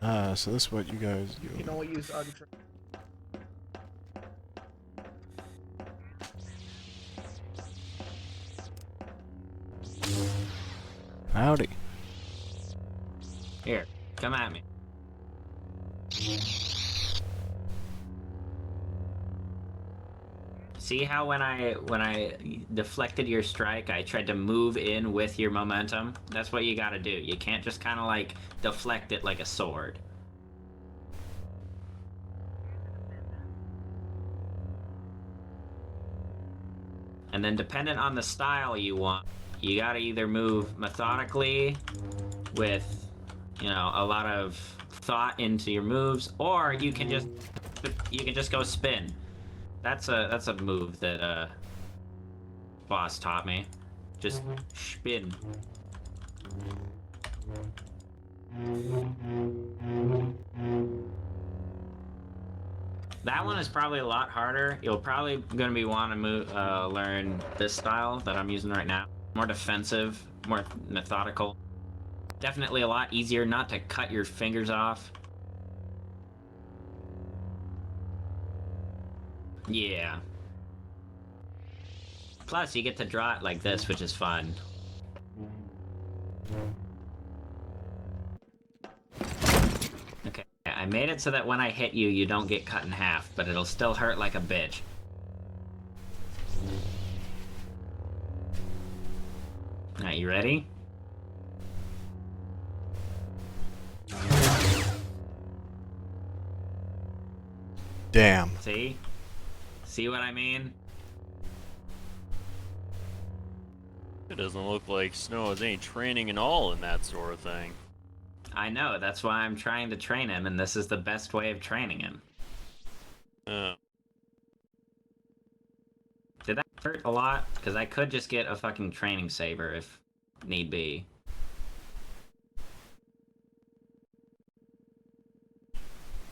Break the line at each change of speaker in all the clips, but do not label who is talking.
So this is what you guys do.
You can only use
Howdy.
Here, come at me. See how when I deflected your strike, I tried to move in with your momentum? That's what you gotta do. You can't just kind of like deflect it like a sword. And then dependent on the style you want, you gotta either move methodically with, you know, a lot of thought into your moves, or you can just go spin. That's a move that boss taught me. Just spin. That one is probably a lot harder. You'll probably gonna be wanting to learn this style that I'm using right now. More defensive, more methodical. Definitely a lot easier not to cut your fingers off. Yeah. Plus, you get to draw it like this, which is fun. Okay, I made it so that when I hit you, you don't get cut in half, but it'll still hurt like a bitch. Alright, you ready?
Damn.
See? See what I mean?
It doesn't look like Snow has any training at all in that sort of thing.
I know, that's why I'm trying to train him, and this is the best way of training him. Did that hurt a lot? Because I could just get a fucking training saber if need be.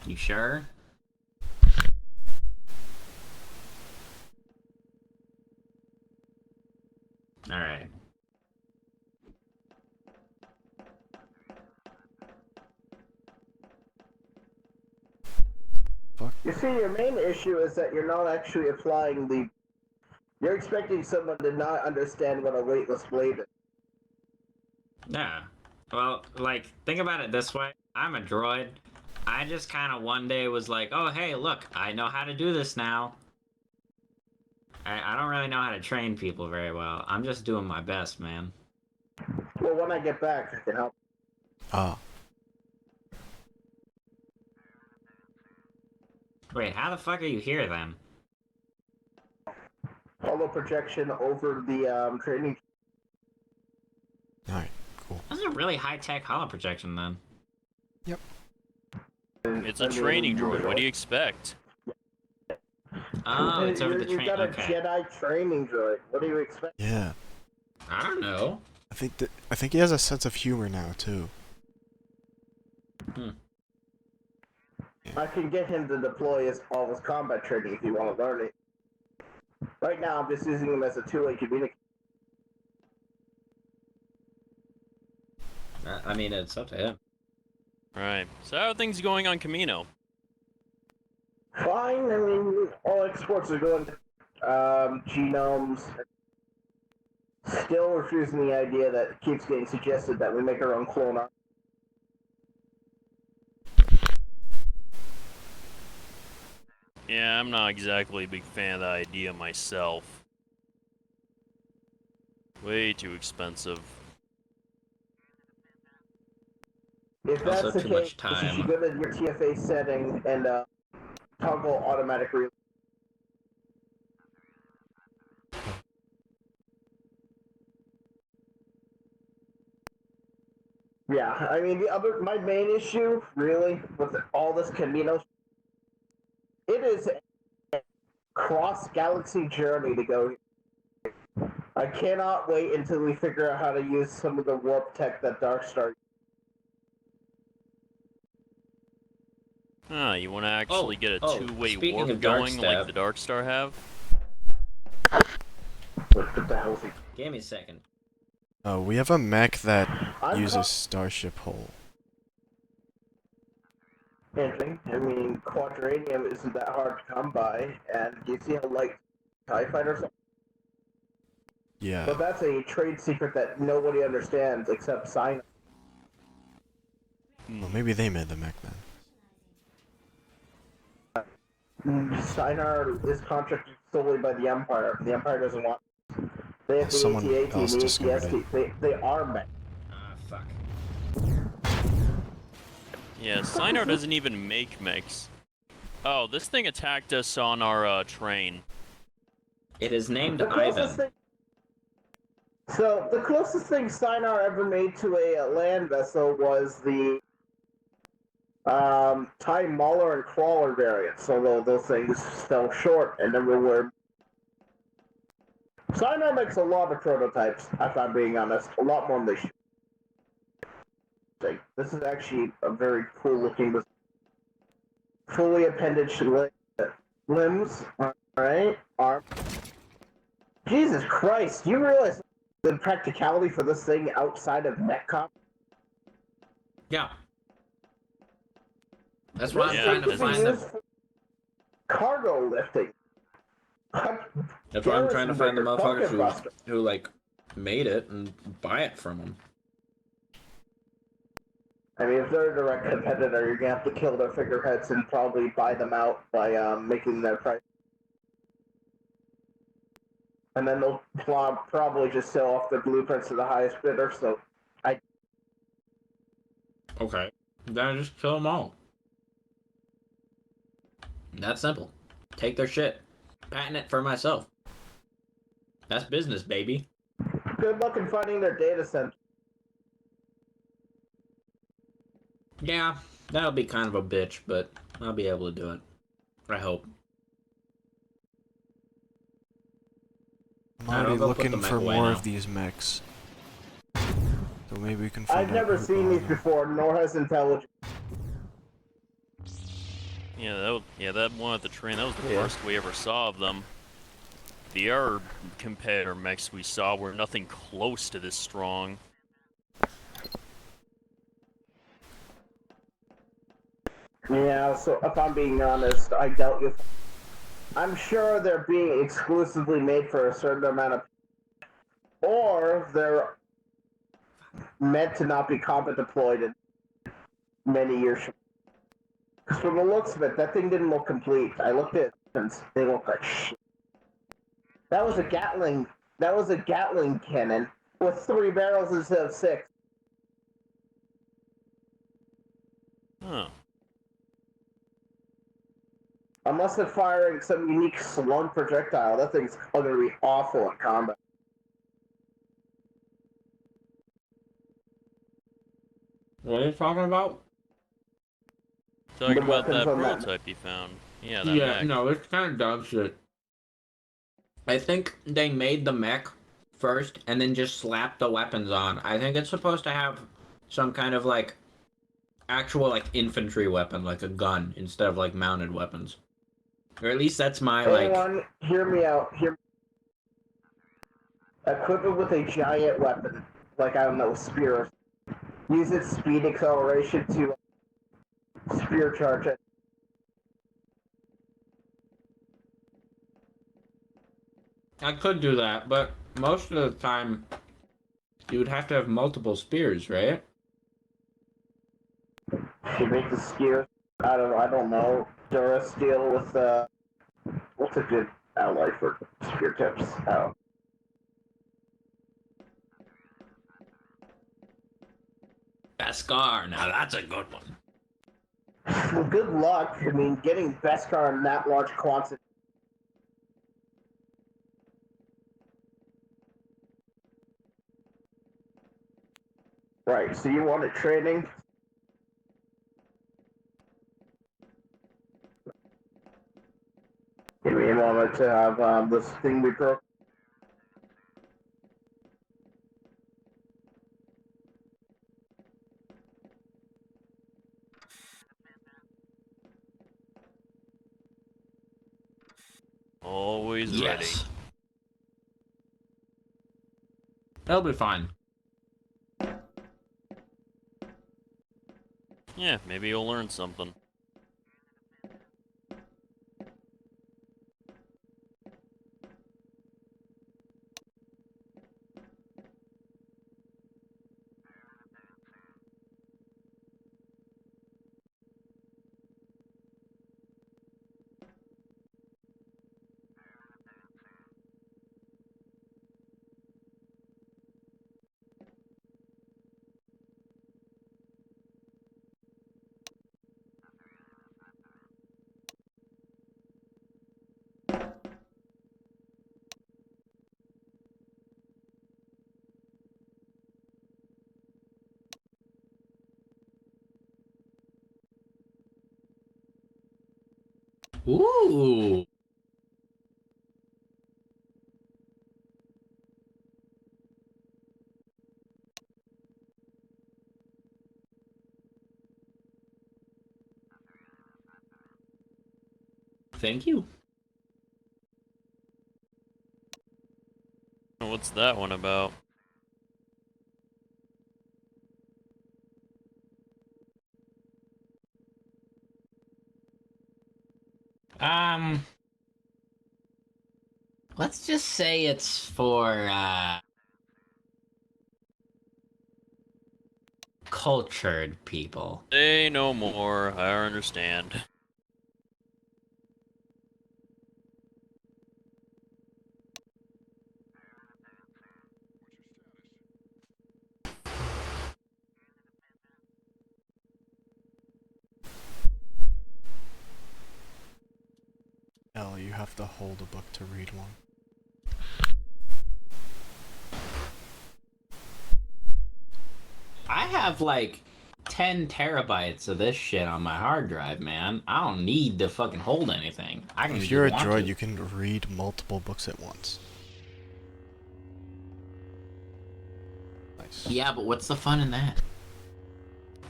You sure? Alright.
Fuck.
You see, your main issue is that you're not actually applying the... You're expecting someone to not understand what a weightless blade is.
Yeah. Well, like, think about it this way. I'm a droid. I just kind of one day was like, oh, hey, look, I know how to do this now. I don't really know how to train people very well. I'm just doing my best, man.
Well, when I get back, I can help.
Ah.
Wait, how the fuck are you here, then?
Hollow projection over the training.
Alright, cool.
That's a really high-tech hollow projection, then.
Yep.
It's a training droid. What do you expect?
Oh, it's over the train.
You've got a
Okay.
Jedi training droid. What do you expect?
Yeah.
I don't know.
I think he has a sense of humor now too.
I can get him to deploy all his combat training if you want to learn it. Right now, I'm just using him as a two-way communication.
I mean, it's up to him.
Right. So how are things going on Camino?
Fine. I mean, all exports are going to genomes. Still refusing the idea that keeps getting suggested that we make our own clone army.
Yeah, I'm not exactly a big fan of the idea myself. Way too expensive.
If
Also
that's the
too
case,
much time.
you should go to your TFA setting and toggle automatic reload. Yeah, I mean, my main issue, really, with all this Camino, it is a cross-galaxy journey to go. I cannot wait until we figure out how to use some of the warp tech that Darkstar.
Ah, you want to actually get a two-way
speaking
warp
of
going like
Darkstab.
the Darkstar have?
What the hell is he?
Give me a second.
Oh, we have a mech that
I'm
uses starship hull.
Interesting. I mean, quadranium isn't that hard to come by, and you see how light TIE fighters are?
Yeah.
But that's a trade secret that nobody understands except Sinai.
Well, maybe they made the mech then.
Sinar is contracted solely by the Empire. The Empire doesn't want. They have the
Someone
AT-AT and
else
the
discovered
AT-ST. They are mech.
Ah, fuck.
Yeah, Sinar doesn't even make mechs. Oh, this thing attacked us on our train.
It is named
The closest
Ivan.
thing. So the closest thing Sinar ever made to a land vessel was the TIE Mauler and Crawler variants. Although those things fell short and never were. Sinar makes a lot of prototypes, if I'm being honest. A lot more than they should. This is actually a very cool looking, fully appendage limbs. Alright, arm. Jesus Christ, you realize the practicality for this thing outside of Netcom?
Yeah. That's why I'm
Yeah,
trying to
this
find
is-
the.
Cargo lifting.
That's why I'm trying to find the
Garrison
motherfuckers
buster.
who like made it and buy it from them.
I mean, if they're a direct competitor, you're gonna have to kill their figureheads and probably buy them out by making their price. And then they'll probably just sell off their blueprints to the highest bidder. So,
Okay. Then just kill them all. That's simple. Take their shit. Patent it for myself. That's business, baby.
good luck in finding their data center.
Yeah, that'll be kind of a bitch, but I'll be able to do it. I hope.
I'm
I don't
already
go put
looking
the mech
for
away
more
now.
of these mechs. So maybe we can find
I've
out
never
who
seen
bought
these
them.
before, nor has intelligence.
Yeah, that one at the train, that was the
Yeah.
first we ever saw of them. The other competitor mechs we saw were nothing close to this strong.
Yeah, so if I'm being honest, I doubt you. I'm sure they're being exclusively made for a certain amount of, or they're meant to not be combat deployed in many years. Because from the looks of it, that thing didn't look complete. I looked at it, and they look like shit. That was a Gatling. That was a Gatling cannon with 3 barrels instead of 6.
Huh.
Unless they're firing some unique slug projectile, that thing's going to be awful in combat.
What are you talking about?
Talking
The
about that
weapons on that-
prototype you found. Yeah, that
Yeah,
mech.
no, it's kind of dog shit. I think they made the mech first and then just slapped the weapons on. I think it's supposed to have some kind of like actual like infantry weapon, like a gun, instead of like mounted weapons. Or at least that's my like.
Anyone, hear me out. Equip it with a giant weapon, like, I don't know, spear. Use its speed acceleration to spear charge it.
I could do that, but most of the time you would have to have multiple spears, right?
To make the spear out of, I don't know, Durasteel with, what's a good ally for spear tips? Oh.
Beskar, now that's a good one.
Well, good luck. I mean, getting Beskar in that large quantity. Right, so you wanted training? Give me a moment to have this thing we broke.
Always ready.
Yes. That'll be fine.
Yeah, maybe you'll learn something.
Ooh. Thank you.
What's that one about?
Let's just say it's for, cultured people.
Say no more. I understand.
L, you have to hold a book to read one.
I have like 10 terabytes of this shit on my hard drive, man. I don't need to fucking hold anything. I can
If
just
you're a
want
droid,
to.
you can read multiple books at once. Nice.
Yeah, but what's the fun in that?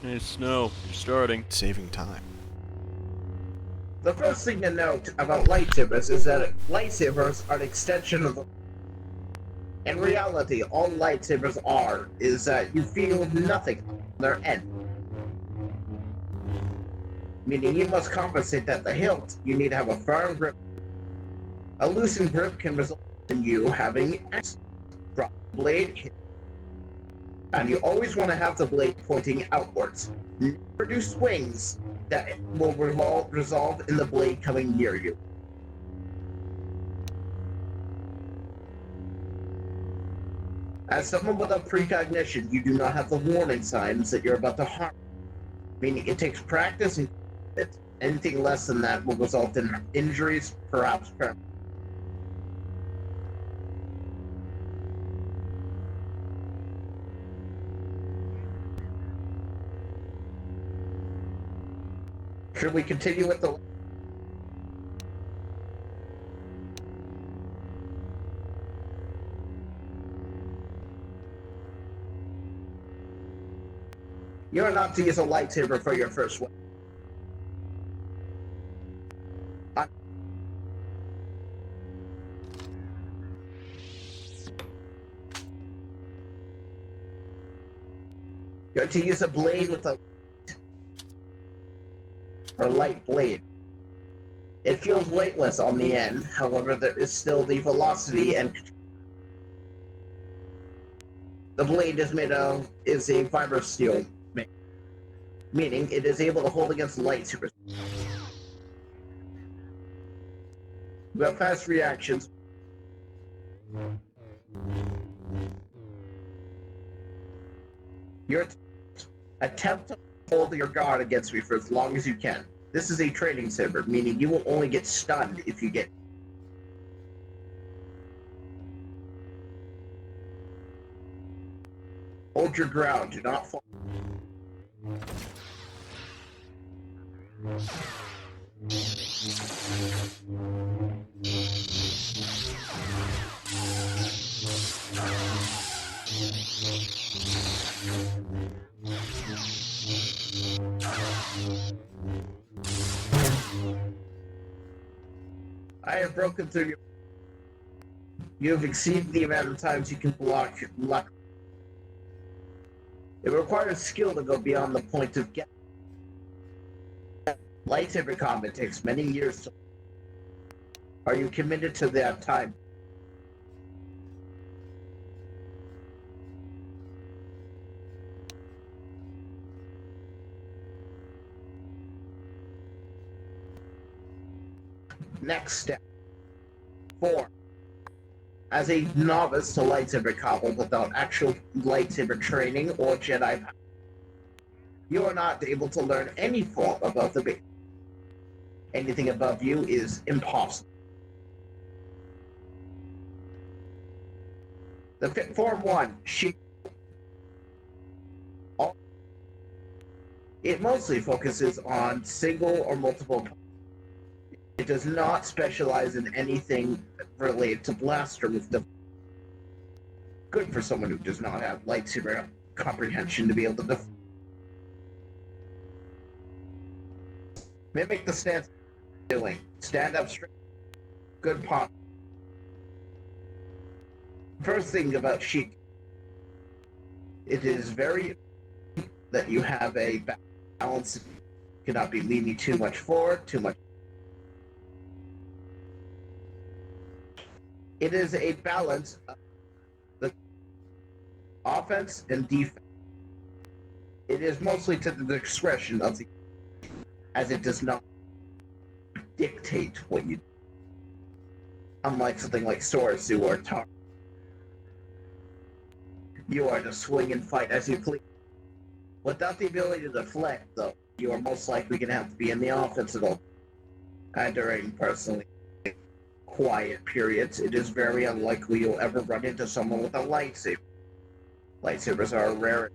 Hey, Snow, you're starting.
Saving time.
The first thing to note about lightsabers is that lightsabers are an extension of the... In reality, all lightsabers are is that you feel nothing on their end. Meaning you must compensate at the hilt. You need to have a firm grip. A loosened grip can result in you having drop the blade. And you always want to have the blade pointing outwards. Never do swings that will resolve in the blade coming near you. As someone without precognition, you do not have the warning signs that you're about to harm. Meaning it takes practice and anything less than that will result in injuries, perhaps permanent. Should we continue with the... You're not to use a lightsaber for your first weapon. You're to use a blade with a... or light blade. It feels weightless on the end, however there is still the velocity and... The blade is a fiber steel, meaning it is able to hold against lightsabers. You have fast reactions. Your attempt to hold your guard against me for as long as you can. This is a training saber, meaning you will only get stunned if you get... Hold your ground, do not fall. I have broken through your... You have exceeded the amount of times you can block luck. It requires skill to go beyond the point of get. Lightsaber combat takes many years to... Are you committed to that time? Next step. 4. As a novice to lightsaber combat without actual lightsaber training or Jedi power, you are not able to learn any form above the base. Anything above you is impossible. The Form 1, it mostly focuses on single or multiple. It does not specialize in anything related to blaster with the good for someone who does not have lightsaber comprehension to be able to mimic the stance doing. Stand up straight. Good pop. First thing about Sheik, it is very that you have a balance. You cannot be leaning too much forward, too much. It is a balance of the offense and defense. It is mostly to the discretion of the, as it does not dictate what you do. Unlike something like Sorasu or Tar. You are to swing and fight as you please. Without the ability to deflect, though, you are most likely going to have to be in the offense at all. And during personally quiet periods, it is very unlikely you'll ever run into someone with a lightsaber. Lightsabers are rare.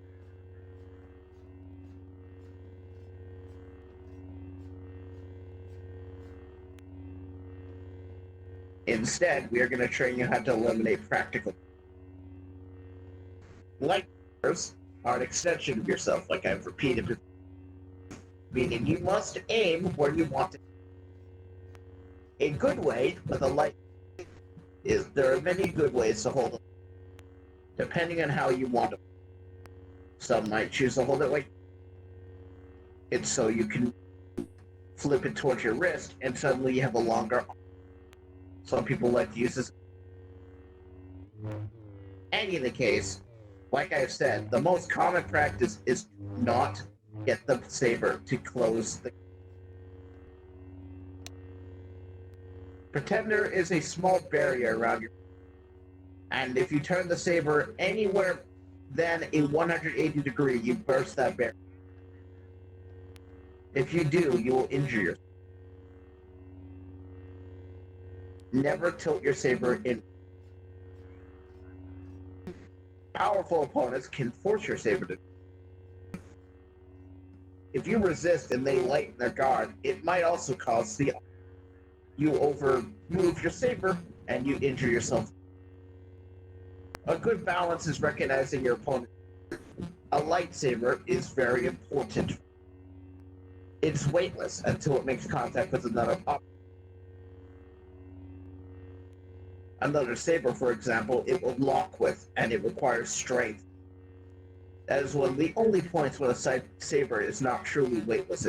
Instead, we are going to train you how to eliminate practical. Lightsabers are an extension of yourself, like I've repeated before. Meaning you must aim where you want to. A good way with a light is there are many good ways to hold it, depending on how you want to. Some might choose to hold it like it's so you can flip it towards your wrist and suddenly you have a longer arm. Some people like to use this. Any of the case, like I've said, the most common practice is not get the saber to close the. Pretender is a small barrier around your. And if you turn the saber anywhere than a 180 degree, you burst that barrier. If you do, you will injure yourself. Never tilt your saber in. Powerful opponents can force your saber to. If you resist and they lighten their guard, it might also cause the. You overmove your saber and you injure yourself. A good balance is recognizing your opponent. A lightsaber is very important. It's weightless until it makes contact with another object. Another saber, for example, it will lock with, and it requires strength. That is one of the only points when a saber is not truly weightless.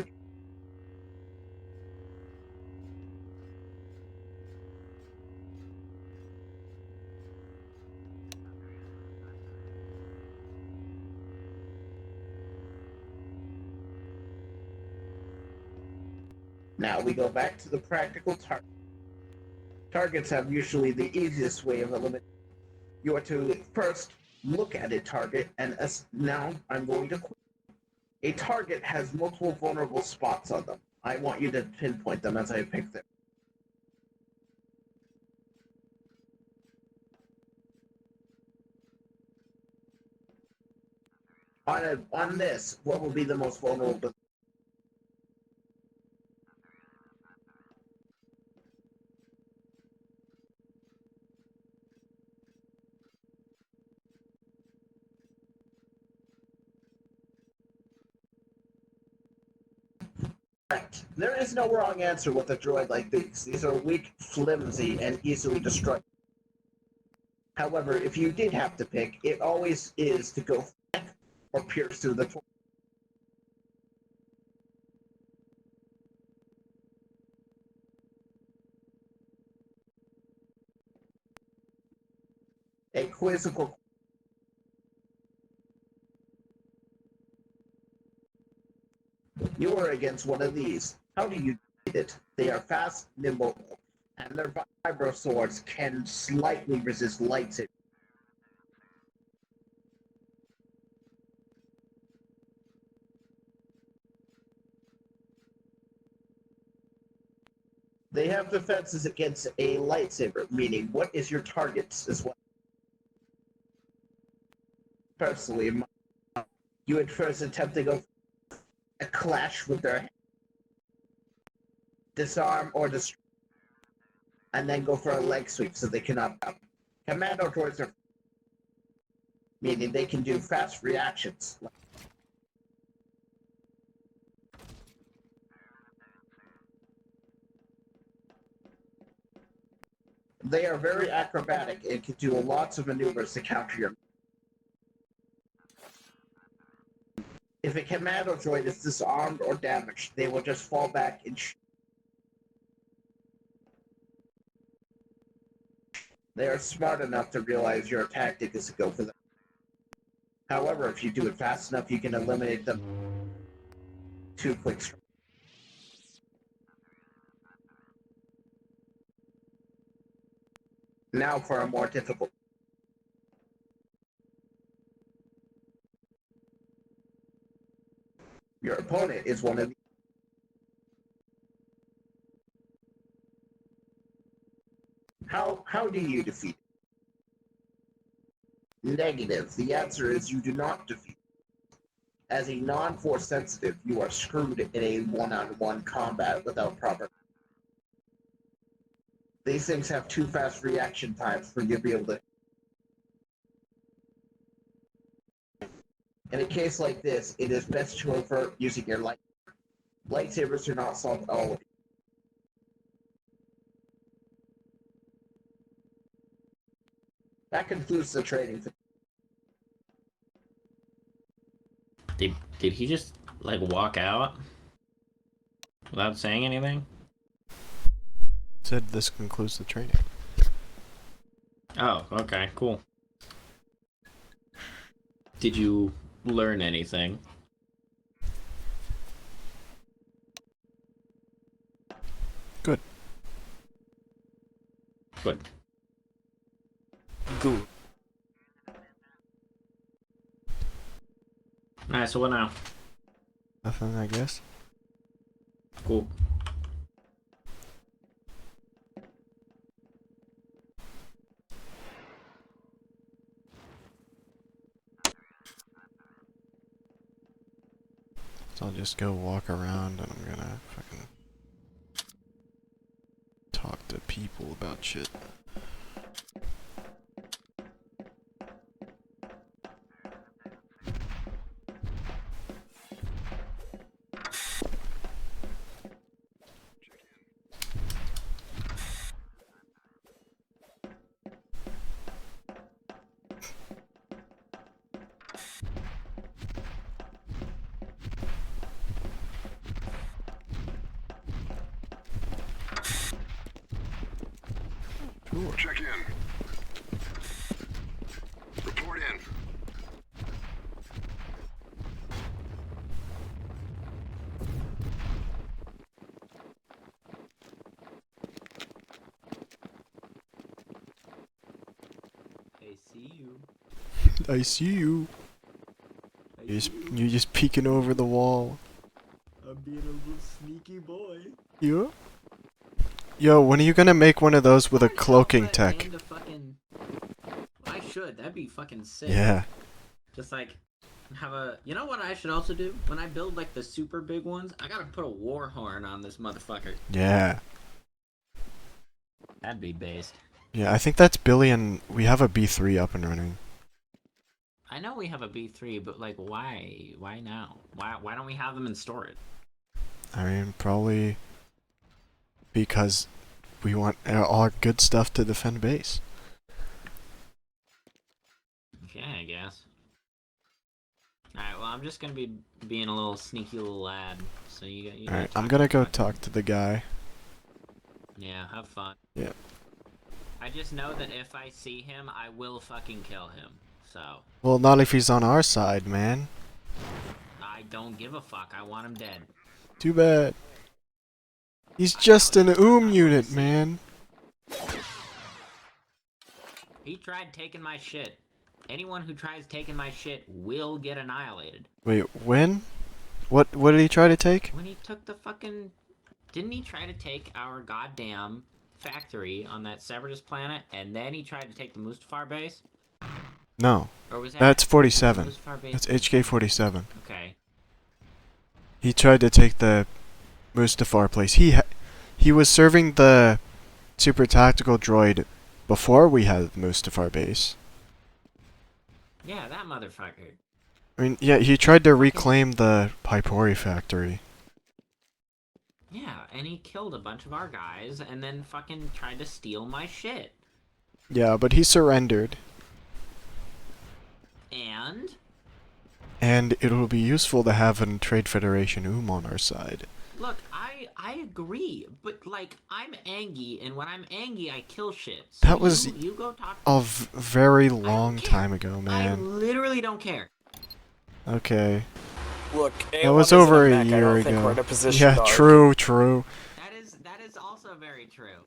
Now we go back to the practical target. Targets have usually the easiest way of eliminating. You are to first look at a target, and now I'm going to. A target has multiple vulnerable spots on them. I want you to pinpoint them as I pick them. On this, what will be the most vulnerable? There is no wrong answer with a droid like these. These are weak, flimsy, and easily destroyed. However, if you did have to pick, it always is to go or pierce through the torso. A quizzical. You are against one of these. How do you beat it? They are fast, nimble, and their vibro swords can slightly resist lightsaber. They have defenses against a lightsaber, meaning what is your targets as well. Personally, you would first attempt to go a clash with their disarm or destroy. and then go for a leg sweep so they cannot. Commando droids are meaning they can do fast reactions. They are very acrobatic and can do lots of maneuvers to counter your. If a commando droid is disarmed or damaged, they will just fall back and they are smart enough to realize your tactic is to go for them. However, if you do it fast enough, you can eliminate them 2 quick strikes. Now for a more difficult. Your opponent is one of the. How do you defeat it? Negative. The answer is you do not defeat it. As a non-force sensitive, you are screwed in a one-on-one combat without proper. These things have too fast reaction times for you to be able to. In a case like this, it is best to avert using your light. Lightsabers do not solve all of it. That concludes the training.
Did he just like walk out without saying anything?
Said this concludes the training.
Oh, okay, cool. Did you learn anything?
Good.
Good.
Good.
Alright, so what now?
Nothing, I guess.
Cool.
So I'll just go walk around and I'm gonna fucking talk to people about shit. Sure.
Check in. Report in.
I see you.
I see you. You're just peeking over the wall.
I'm being a little sneaky boy.
Yeah? Yo, when are you gonna make one of those with a cloaking tech?
I should. That'd be fucking sick.
Yeah.
Just like have a. You know what I should also do? When I build like the super big ones, I gotta put a war horn on this motherfucker.
Yeah.
That'd be based.
Yeah, I think that's Billy and we have a B3 up and running.
I know we have a B3, but like, why? Why now? Why don't we have them in storage?
I mean, probably because we want all our good stuff to defend base.
Yeah, I guess. Alright, well, I'm just gonna be being a little sneaky little lad. So you
Alright, I'm gonna go talk to the guy.
Yeah, have fun.
Yeah.
I just know that if I see him, I will fucking kill him. So.
Well, not if he's on our side, man.
I don't give a fuck. I want him dead.
Too bad. He's just an unit, man.
He tried taking my shit. Anyone who tries taking my shit will get annihilated.
Wait, when? What did he try to take?
When he took the fucking... Didn't he try to take our goddamn factory on that Separatist planet, and then he tried to take the Mustafar base?
No.
Or was that
That's 47.
Mustafar base?
That's HK-47.
Okay.
He tried to take the Mustafar place. He was serving the super tactical droid before we had most of our base.
Yeah, that motherfucker.
I mean, yeah, he tried to reclaim the Pipori factory.
Yeah, and he killed a bunch of our guys and then fucking tried to steal my shit.
Yeah, but he surrendered.
And?
And it will be useful to have a Trade Federation on our side.
Look, I agree, but like I'm angry, and when I'm angry, I kill shit. So
That was
you go talk.
A very long time ago,
I
man.
literally don't care.
Okay.
Look,
That was over a year ago. Yeah, true.
That is also very true.